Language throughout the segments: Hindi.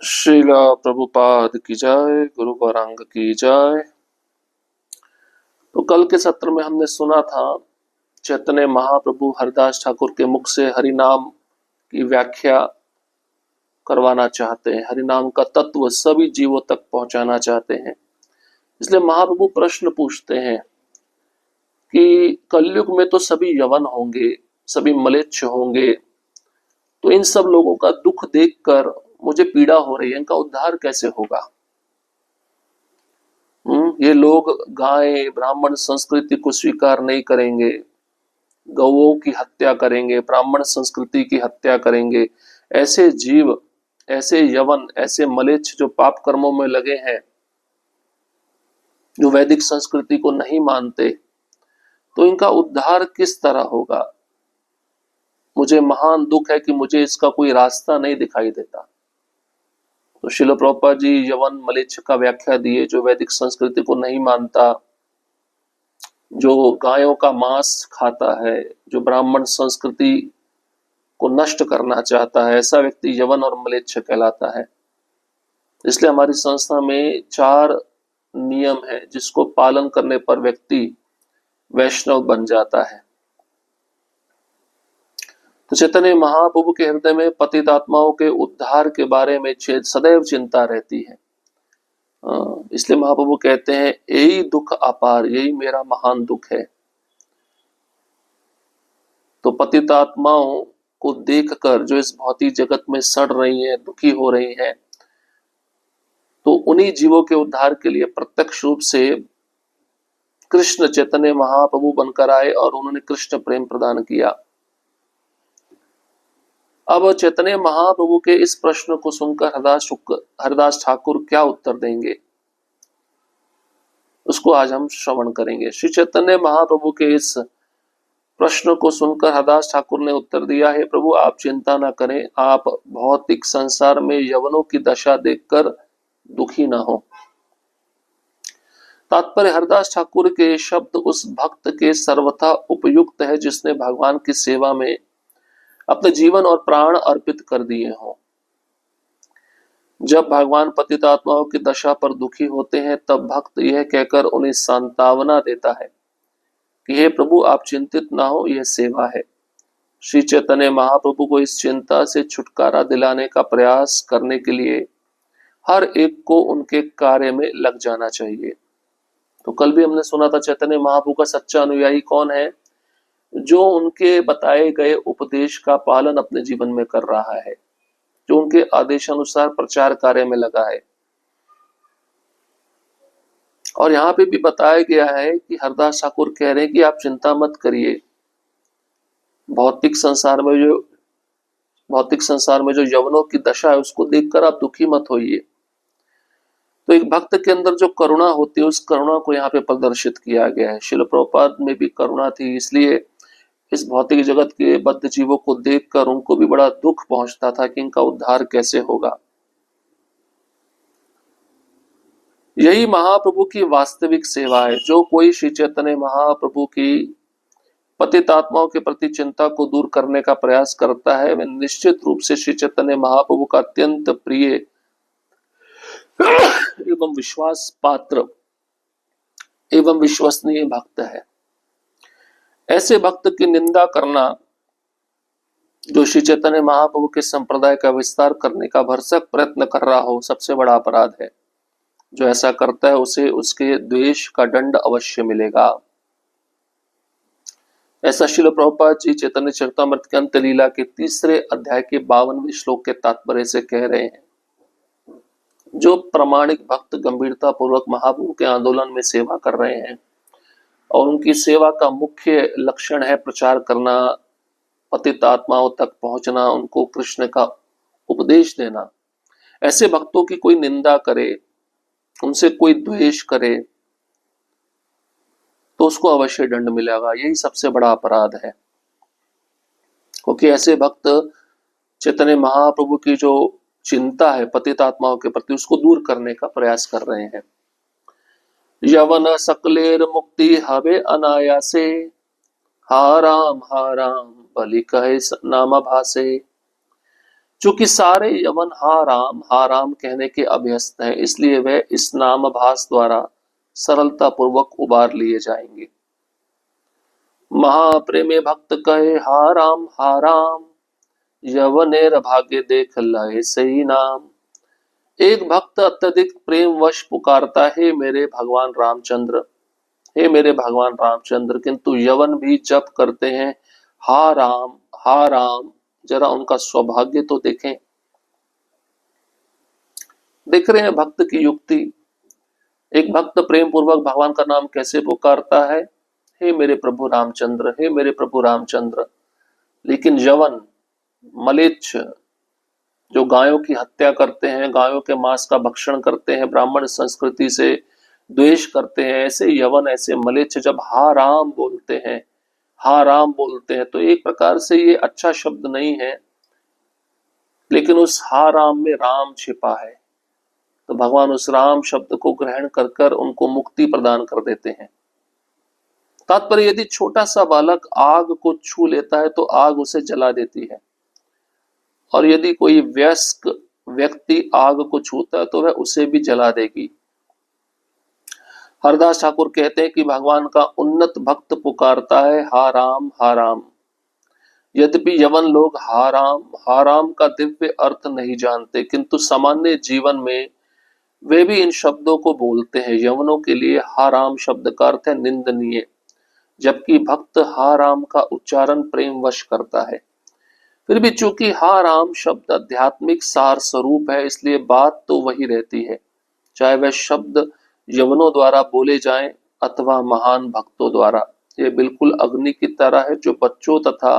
श्रीला प्रभुपाद की जय, गुरु वरांग की जय। तो कल के सत्र में हमने सुना था चैतन्य महाप्रभु हरिदास ठाकुर के मुख से हरि नाम की व्याख्या करवाना चाहते हैं, हरि नाम का तत्व सभी जीवों तक पहुंचाना चाहते हैं। इसलिए महाप्रभु प्रश्न पूछते हैं कि कलयुग में तो सभी यवन होंगे, सभी मलेच्छ होंगे, तो इन सब लोगों का दुख देखकर मुझे पीड़ा हो रही है, इनका उद्धार कैसे होगा। ये लोग गाय ब्राह्मण संस्कृति को स्वीकार नहीं करेंगे, गौओं की हत्या करेंगे, ब्राह्मण संस्कृति की हत्या करेंगे। ऐसे जीव, ऐसे यवन, ऐसे मलेच्छ जो पाप कर्मों में लगे हैं, जो वैदिक संस्कृति को नहीं मानते, तो इनका उद्धार किस तरह होगा। मुझे महान दुख है कि मुझे इसका कोई रास्ता नहीं दिखाई देता। तो श्रील प्रभुपाद जी यवन मलेच्छ का व्याख्या दिए, जो वैदिक संस्कृति को नहीं मानता, जो गायों का मांस खाता है, जो ब्राह्मण संस्कृति को नष्ट करना चाहता है, ऐसा व्यक्ति यवन और मलेच्छ कहलाता है। इसलिए हमारी संस्था में 4 नियम है जिसको पालन करने पर व्यक्ति वैष्णव बन जाता है। तो चैतन्य महाप्रभु के हृदय में पतित आत्माओं के उद्धार के बारे में सदैव चिंता रहती है। इसलिए महाप्रभु कहते हैं यही दुख अपार, यही मेरा महान दुख है। तो पतित आत्माओं को देखकर जो इस भौतिक जगत में सड़ रही है, दुखी हो रही है, तो उन्हीं जीवों के उद्धार के लिए प्रत्यक्ष रूप से कृष्ण चैतन्य महाप्रभु बनकर आए और उन्होंने कृष्ण प्रेम प्रदान किया। अब चैतन्य महाप्रभु के इस प्रश्न को सुनकर हरिदास ठाकुर क्या उत्तर देंगे, उसको आज हम श्रवण करेंगे। श्री चैतन्य महाप्रभु के इस प्रश्न को सुनकर हरिदास ठाकुर ने उत्तर दिया है, प्रभु आप चिंता ना करें, आप भौतिक संसार में यवनों की दशा देखकर दुखी ना हो। तात्पर्य हरिदास ठाकुर के शब्द उस भक्त के सर्वथा उपयुक्त है जिसने भगवान की सेवा में अपने जीवन और प्राण अर्पित कर दिए हों। जब भगवान पतित आत्माओं की दशा पर दुखी होते हैं, तब भक्त यह कहकर उन्हें सांत्वना देता है कि हे प्रभु आप चिंतित ना हो, यह सेवा है। श्री चैतन्य महाप्रभु को इस चिंता से छुटकारा दिलाने का प्रयास करने के लिए हर एक को उनके कार्य में लग जाना चाहिए। तो कल भी हमने सुना था चैतन्य महाप्रभु का सच्चा अनुयायी कौन है, जो उनके बताए गए उपदेश का पालन अपने जीवन में कर रहा है, जो उनके आदेशानुसार प्रचार कार्य में लगा है। और यहाँ पे भी बताया गया है कि हरदास ठाकुर कह रहे हैं कि आप चिंता मत करिए, भौतिक संसार में जो यवनों की दशा है उसको देखकर आप दुखी मत होइए। तो एक भक्त के अंदर जो करुणा होती है, उस करुणा को यहाँ पे प्रदर्शित किया गया है। श्रील प्रभुपाद में भी करुणा थी, इसलिए इस भौतिक जगत के बद्ध जीवों को देखकर उनको भी बड़ा दुख पहुंचता था कि इनका उद्धार कैसे होगा। यही महाप्रभु की वास्तविक सेवा है। जो कोई श्री चैतन्य महाप्रभु की पतित आत्माओं के प्रति चिंता को दूर करने का प्रयास करता है, वह निश्चित रूप से श्री चैतन्य महाप्रभु का अत्यंत प्रिय एवं विश्वास पात्र एवं विश्वसनीय भक्त है। ऐसे भक्त की निंदा करना, जो श्री चैतन्य महाप्रभु के संप्रदाय का विस्तार करने का भरसक प्रयत्न कर रहा हो, सबसे बड़ा अपराध है। जो ऐसा करता है उसे उसके द्वेष का दंड अवश्य मिलेगा। ऐसा श्रील प्रभुपाद जी चैतन्य चरितामृत के अंत लीला के 3 अध्याय के 52वें श्लोक के तात्पर्य से कह रहे हैं। जो प्रामाणिक भक्त गंभीरता पूर्वक महाप्रभु के आंदोलन में सेवा कर रहे हैं और उनकी सेवा का मुख्य लक्षण है प्रचार करना, पतित आत्माओं तक पहुंचना, उनको कृष्ण का उपदेश देना, ऐसे भक्तों की कोई निंदा करे, उनसे कोई द्वेष करे, तो उसको अवश्य दंड मिलेगा। यही सबसे बड़ा अपराध है, क्योंकि ऐसे भक्त चैतन्य महाप्रभु की जो चिंता है पतित आत्माओं के प्रति, उसको दूर करने का प्रयास कर रहे हैं। यवन सकलेर मुक्ति हवे अनायासे, हा राम बलि कहे नाम भासे। चूंकि सारे यवन हा राम कहने के अभ्यस्त हैं, इसलिए वे इस नामभास द्वारा सरलता पूर्वक उबार लिए जाएंगे। महाप्रेमे भक्त कहे हा राम, यवनेर भाग्य देख लाए सही नाम। एक भक्त अत्यधिक प्रेम वश पुकारता है मेरे भगवान रामचंद्र, हे मेरे भगवान रामचंद्र, किंतु यवन भी जप करते हैं हा राम। जरा उनका सौभाग्य तो देखें। देख रहे हैं भक्त की युक्ति। एक भक्त प्रेम पूर्वक भगवान का नाम कैसे पुकारता है, हे मेरे प्रभु रामचंद्र, हे मेरे प्रभु रामचंद्र। लेकिन यवन मलेच्छ जो गायों की हत्या करते हैं, गायों के मांस का भक्षण करते हैं, ब्राह्मण संस्कृति से द्वेष करते हैं, ऐसे यवन ऐसे मलेच्छ जब हा राम बोलते हैं, हा राम बोलते हैं, तो एक प्रकार से ये अच्छा शब्द नहीं है, लेकिन उस हा राम में राम छिपा है। तो भगवान उस राम शब्द को ग्रहण कर कर उनको मुक्ति प्रदान कर देते हैं। तात्पर्य, यदि छोटा सा बालक आग को छू लेता है तो आग उसे जला देती है, और यदि कोई वयस्क व्यक्ति आग को छूता है तो वह उसे भी जला देगी। हरदास ठाकुर कहते हैं कि भगवान का उन्नत भक्त पुकारता है हा राम हा राम। यद्यपि यवन लोग हा राम का दिव्य अर्थ नहीं जानते, किंतु सामान्य जीवन में वे भी इन शब्दों को बोलते हैं। यवनों के लिए हा राम शब्द का अर्थ है निंदनीय, जबकि भक्त हा राम का उच्चारण प्रेम वश करता है। फिर भी चूंकि हा राम शब्द आध्यात्मिक सार स्वरूप है, इसलिए बात तो वही रहती है, चाहे वह शब्द यवनों द्वारा बोले जाएं अथवा महान भक्तों द्वारा। ये बिल्कुल अग्नि की तरह है जो बच्चों तथा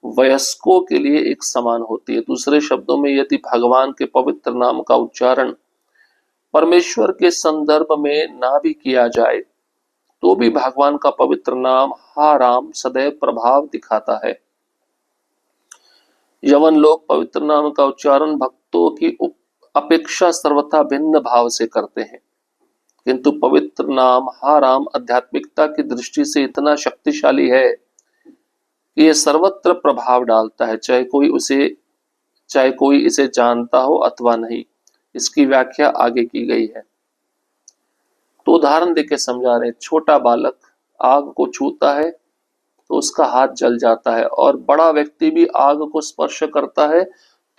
वयस्कों के लिए एक समान होती है। दूसरे शब्दों में, यदि भगवान के पवित्र नाम का उच्चारण परमेश्वर के संदर्भ में ना भी किया जाए तो भी भगवान का पवित्र नाम हा राम सदैव प्रभाव दिखाता है। यवन लोग पवित्र नाम का उच्चारण भक्तों की अपेक्षा सर्वथा भिन्न भाव से करते हैं, किंतु पवित्र नाम हा राम आध्यात्मिकता की दृष्टि से इतना शक्तिशाली है कि यह सर्वत्र प्रभाव डालता है, चाहे कोई इसे जानता हो अथवा नहीं। इसकी व्याख्या आगे की गई है। तो उदाहरण देके समझा रहे हैं। छोटा बालक आग को छूता है तो उसका हाथ जल जाता है, और बड़ा व्यक्ति भी आग को स्पर्श करता है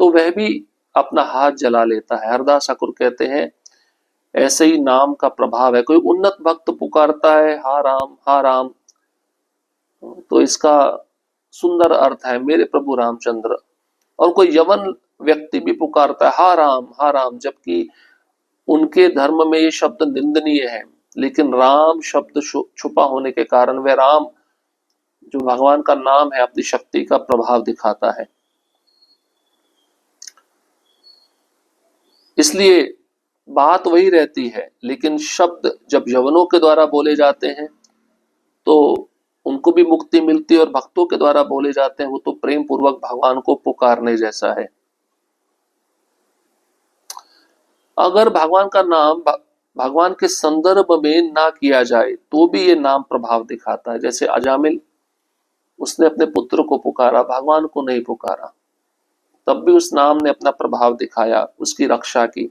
तो वह भी अपना हाथ जला लेता है। हरदास ठाकुर कहते हैं ऐसे ही नाम का प्रभाव है। कोई उन्नत भक्त पुकारता है हा राम, तो इसका सुंदर अर्थ है मेरे प्रभु रामचंद्र। और कोई यवन व्यक्ति भी पुकारता है हा राम, जबकि उनके धर्म में ये शब्द निंदनीय है, लेकिन राम शब्द छुपा होने के कारण वह राम जो भगवान का नाम है अपनी शक्ति का प्रभाव दिखाता है। इसलिए बात वही रहती है, लेकिन शब्द जब यवनों के द्वारा बोले जाते हैं तो उनको भी मुक्ति मिलती है, और भक्तों के द्वारा बोले जाते हैं वो तो प्रेम पूर्वक भगवान को पुकारने जैसा है। अगर भगवान का नाम भगवान के संदर्भ में ना किया जाए तो भी ये नाम प्रभाव दिखाता है। जैसे अजामिल, उसने अपने पुत्र को पुकारा, भगवान को नहीं पुकारा, तब भी उस नाम ने अपना प्रभाव दिखाया, उसकी रक्षा की।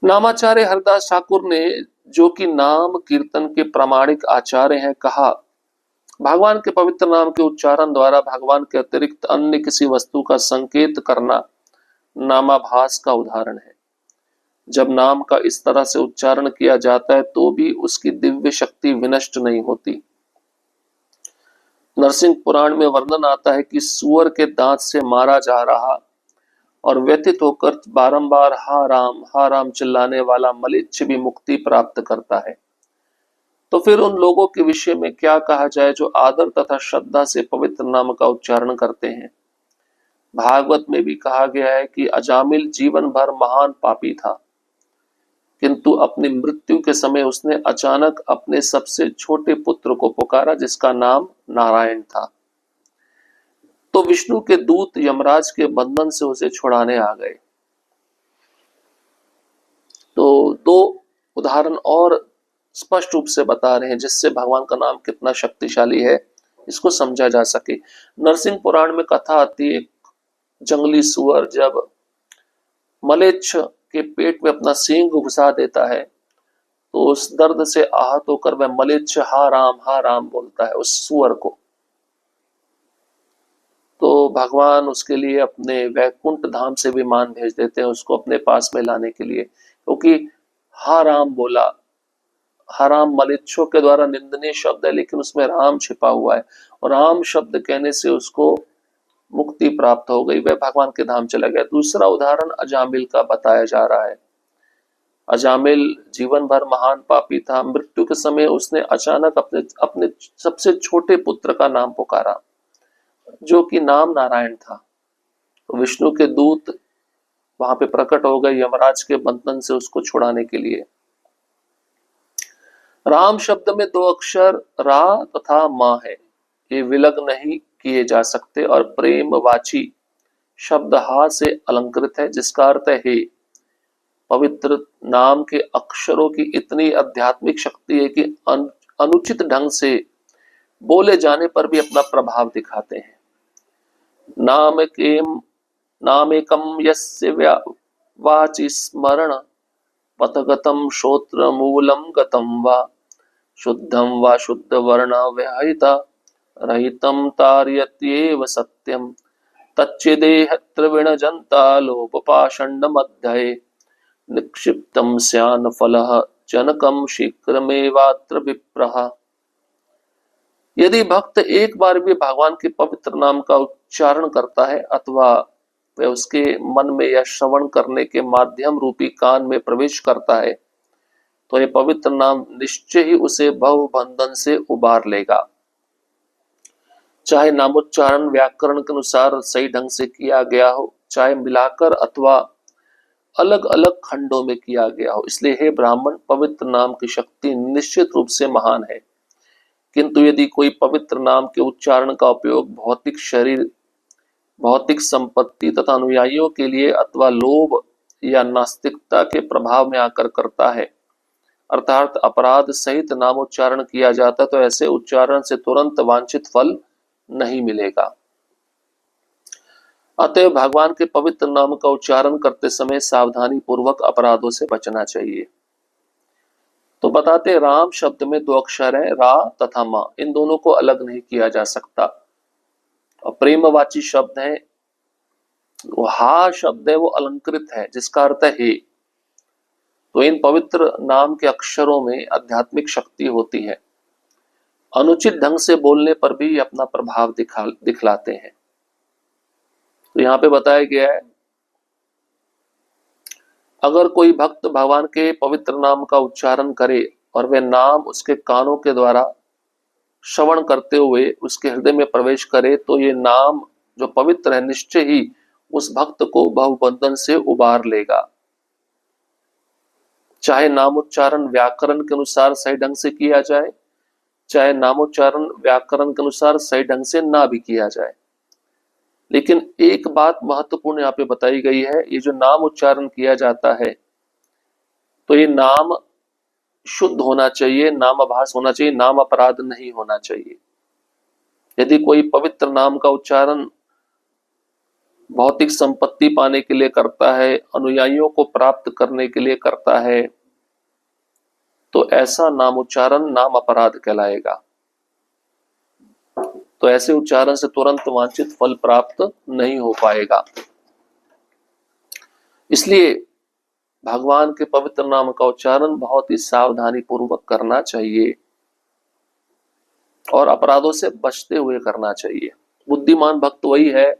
नामाचार्य हरदास ठाकुर ने, जो कि नाम कीर्तन के प्रामाणिक आचार्य हैं, कहा भगवान के पवित्र नाम के उच्चारण द्वारा भगवान के अतिरिक्त अन्य किसी वस्तु का संकेत करना नामाभास का उदाहरण है। जब नाम का इस तरह से उच्चारण किया जाता है तो भी उसकी दिव्य शक्ति विनष्ट नहीं होती। नरसिंह पुराण में वर्णन आता है कि सूअर के दांत से मारा जा रहा और व्यथित होकर बारंबार हा राम चिल्लाने वाला मलेच्छ भी मुक्ति प्राप्त करता है। तो फिर उन लोगों के विषय में क्या कहा जाए जो आदर तथा श्रद्धा से पवित्र नाम का उच्चारण करते हैं। भागवत में भी कहा गया है कि अजामिल जीवन भर महान पापी था, किंतु अपनी मृत्यु के समय उसने अचानक अपने सबसे छोटे पुत्र को पुकारा जिसका नाम नारायण था। तो विष्णु के दूत यमराज के बंधन से उसे छुड़ाने आ गए। तो दो उदाहरण और स्पष्ट रूप से बता रहे हैं जिससे भगवान का नाम कितना शक्तिशाली है इसको समझा जा सके। नरसिंह पुराण में कथा आती है जंगली सुअर जब मलेच्छ के पेट में अपना सींग घुसा देता है तो उस दर्द से आहत होकर वह मलेच्छ हा राम बोलता है उस सुअर को। तो भगवान उसके लिए अपने वैकुंठ धाम से विमान भेज देते हैं उसको अपने पास में लाने के लिए, क्योंकि हा राम बोला। हा राम मलेच्छों के द्वारा निंदनीय शब्द है, लेकिन उसमें राम छिपा हुआ है और राम शब्द कहने से उसको मुक्ति प्राप्त हो गई, वह भगवान के धाम चला गया। दूसरा उदाहरण अजामिल का बताया जा रहा है। अजामिल जीवन भर महान पापी था। मृत्यु के समय उसने अचानक अपने अपने सबसे छोटे पुत्र का नाम पुकारा, जो कि नाम नारायण था। तो विष्णु के दूत वहां पे प्रकट हो गए यमराज के बंधन से उसको छुड़ाने के लिए। राम शब्द में दो अक्षर रा तथा मा है, ये विलग नहीं किए जा सकते और प्रेम वाची शब्द हा से अलंकृत है, जिसका अर्थ है हे। पवित्र नाम के अक्षरों की इतनी आध्यात्मिक शक्ति है कि अनुचित ढंग से बोले जाने पर भी अपना प्रभाव दिखाते हैं। नामेकम यस्य वाचि स्मरण पथगतम श्रोत्र मूलम गतम वा शुद्धम वा शुद्ध वर्ण व्यहिता रहितम तार्यत्येव सत्यम तच्चिदेह त्रिविण जंता लोपपाषण्ड मध्य निक्षिप्तम स्यान फलः जनकम शीघ्रमेवात्र विप्रः। यदि भक्त एक बार भी भगवान के पवित्र नाम का उच्चारण करता है अथवा वह उसके मन में या श्रवण करने के माध्यम रूपी कान में प्रवेश करता है तो यह पवित्र नाम निश्चय ही उसे भव बंधन से उबार लेगा। चाहे नामोच्चारण व्याकरण के अनुसार सही ढंग से किया गया हो, चाहे मिलाकर अथवा अलग अलग खंडों में किया गया हो। इसलिए हे ब्राह्मण, पवित्र नाम की शक्ति निश्चित रूप से महान है, किंतु यदि कोई पवित्र नाम के उच्चारण का उपयोग भौतिक शरीर, भौतिक संपत्ति तथा अनुयायियों के लिए अथवा लोभ या नास्तिकता के प्रभाव में आकर करता है, अर्थात अपराध सहित नामोच्चारण किया जाता, तो ऐसे उच्चारण से तुरंत वांछित फल नहीं मिलेगा। अतः भगवान के पवित्र नाम का उच्चारण करते समय सावधानी पूर्वक अपराधों से बचना चाहिए। तो बताते राम शब्द में दो अक्षर है रा तथा मा, इन दोनों को अलग नहीं किया जा सकता। और प्रेमवाची शब्द है, वो हा शब्द है वो अलंकृत है जिसका अर्थ है हे। तो इन पवित्र नाम के अक्षरों में आध्यात्मिक शक्ति होती है, अनुचित ढंग से बोलने पर भी अपना प्रभाव दिखलाते हैं। तो यहाँ पे बताया गया है, अगर कोई भक्त भगवान के पवित्र नाम का उच्चारण करे और वह नाम उसके कानों के द्वारा श्रवण करते हुए उसके हृदय में प्रवेश करे तो ये नाम जो पवित्र है निश्चय ही उस भक्त को भवबंधन से उबार लेगा। चाहे नामोच्चारण व्याकरण के अनुसार सही ढंग से किया जाए, चाहे नामोच्चारण व्याकरण के अनुसार सही ढंग से ना भी किया जाए, लेकिन एक बात महत्वपूर्ण यहाँ पे बताई गई है, ये जो नाम उच्चारण किया जाता है तो ये नाम शुद्ध होना चाहिए, नाम आभास होना चाहिए, नाम अपराध नहीं होना चाहिए। यदि कोई पवित्र नाम का उच्चारण भौतिक संपत्ति पाने के लिए करता है, अनुयायियों को प्राप्त करने के लिए करता है, तो ऐसा नाम उच्चारण नाम अपराध कहलाएगा। तो ऐसे उच्चारण से तुरंत वांछित फल प्राप्त नहीं हो पाएगा। इसलिए भगवान के पवित्र नाम का उच्चारण बहुत ही सावधानी पूर्वक करना चाहिए और अपराधों से बचते हुए करना चाहिए। बुद्धिमान भक्त वही है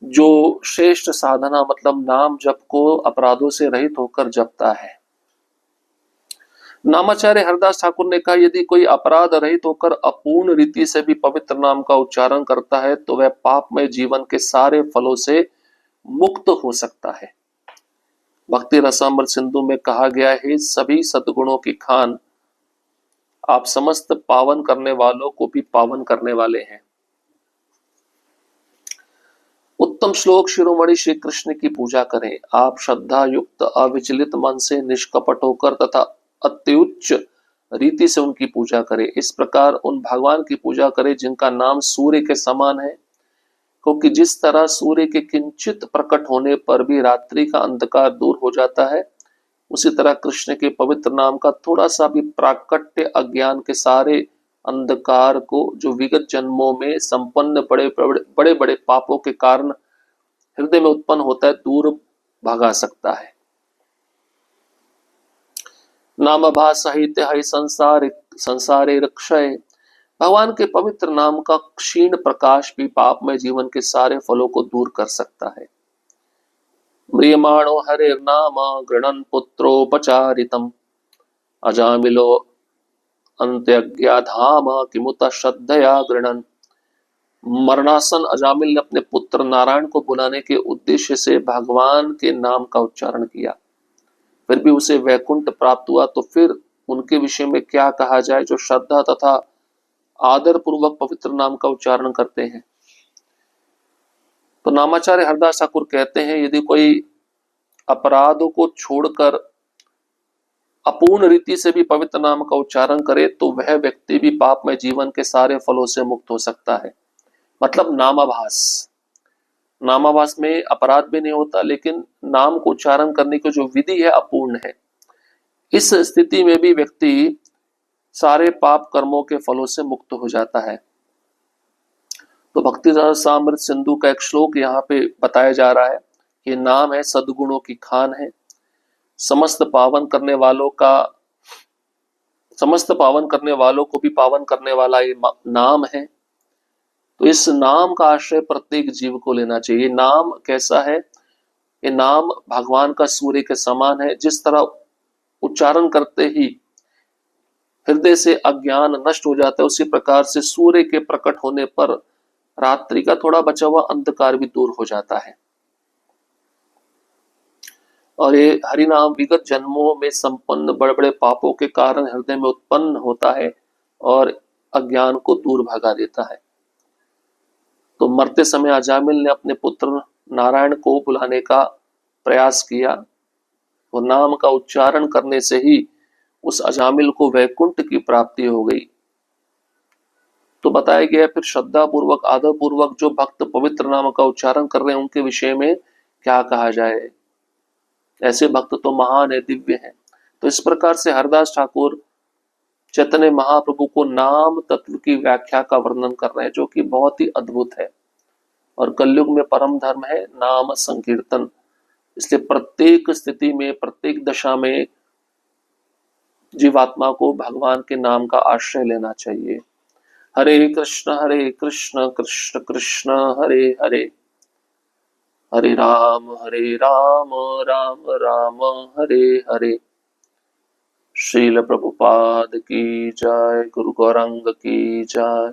जो श्रेष्ठ साधना मतलब नाम जप को अपराधों से रहित होकर जपता है। नामाचार्य हरदास ठाकुर ने कहा, यदि कोई अपराध रहित होकर अपूर्ण रीति से भी पवित्र नाम का उच्चारण करता है तो वह पापमय जीवन के सारे फलों से मुक्त हो सकता है। भक्ति रसामृत सिंधु में कहा गया है, सभी सद्गुणों की खान आप समस्त पावन करने वालों को भी पावन करने वाले हैं। उत्तम श्लोक शिरोमणि श्री कृष्ण की पूजा करें। आप श्रद्धा युक्त अविचलित मन से निष्कपट होकर तथा अत्युच्च रीति से उनकी पूजा करें। इस प्रकार उन भगवान की पूजा करें जिनका नाम सूर्य के समान है, क्योंकि जिस तरह सूर्य के किंचित प्रकट होने पर भी रात्रि का अंधकार दूर हो जाता है, उसी तरह कृष्ण के पवित्र नाम का थोड़ा सा भी प्राकट्य अज्ञान के सारे अंधकार को, जो विगत जन्मों में संपन्न बड़े बड़े पापों के कारण हृदय में उत्पन्न होता है, दूर भगा सकता है। नामभास साहित्य है संसारे रक्षय। भगवान के पवित्र नाम का क्षीण प्रकाश भी पापमय जीवन के सारे फलों को दूर कर सकता है। म्रियमाणो हरेर्नाम गृणन पुत्रोपचारितम अजामिलो अंत्यज्ञाधाम किमुत श्रद्धया गृणन। मरणासन अजामिल ने अपने पुत्र नारायण को बुलाने के उद्देश्य से भगवान के नाम का उच्चारण किया, फिर भी उसे वैकुंठ प्राप्त हुआ, तो फिर उनके विषय में क्या कहा जाए जो श्रद्धा तथा आदर पूर्वक पवित्र नाम का उच्चारण करते हैं। तो नामाचार्य हरदास ठाकुर कहते हैं, यदि कोई अपराधों को छोड़कर अपूर्ण रीति से भी पवित्र नाम का उच्चारण करे तो वह व्यक्ति भी पाप में जीवन के सारे फलों से मुक्त हो सकता है। मतलब नामाभास में अपराध भी नहीं होता, लेकिन नाम को उच्चारण करने की जो विधि है अपूर्ण है। इस स्थिति में भी व्यक्ति सारे पाप कर्मों के फलों से मुक्त हो जाता है। तो भक्ति रसामृत सिंधु का एक श्लोक यहाँ पे बताया जा रहा है। ये नाम है सद्गुणों की खान है, समस्त पावन करने वालों को भी पावन करने वाला ये नाम है। तो इस नाम का आश्रय प्रत्येक जीव को लेना चाहिए। नाम कैसा है? ये नाम भगवान का सूर्य के समान है। जिस तरह उच्चारण करते ही हृदय से अज्ञान नष्ट हो जाता है, उसी प्रकार से सूर्य के प्रकट होने पर रात्रि का थोड़ा बचा हुआ अंधकार भी दूर हो जाता है। और ये हरि नाम विगत जन्मों में संपन्न बड़े बड़े पापों के कारण हृदय में उत्पन्न होता है और अज्ञान को दूर भगा देता है। तो मरते समय अजामिल ने अपने पुत्र नारायण को बुलाने का प्रयास किया। वो नाम का उच्चारण करने से ही उस अजामिल को वैकुंठ की प्राप्ति हो गई। तो बताया गया फिर श्रद्धा पूर्वक आदर पूर्वक जो भक्त पवित्र नाम का उच्चारण कर रहे हैं उनके विषय में क्या कहा जाए। ऐसे भक्त तो महान है, दिव्य है। तो इस प्रकार से हरदास ठाकुर चैतन्य महाप्रभु को नाम तत्व की व्याख्या का वर्णन कर रहे हैं, जो कि बहुत ही अद्भुत है। और कलयुग में परम धर्म है नाम संकीर्तन। इसलिए प्रत्येक स्थिति में, प्रत्येक दशा में जीवात्मा को भगवान के नाम का आश्रय लेना चाहिए। हरे कृष्ण कृष्ण कृष्ण हरे हरे, हरे राम राम राम हरे हरे। श्रील प्रभुपाद की जय, गुरु गौरंग की जय।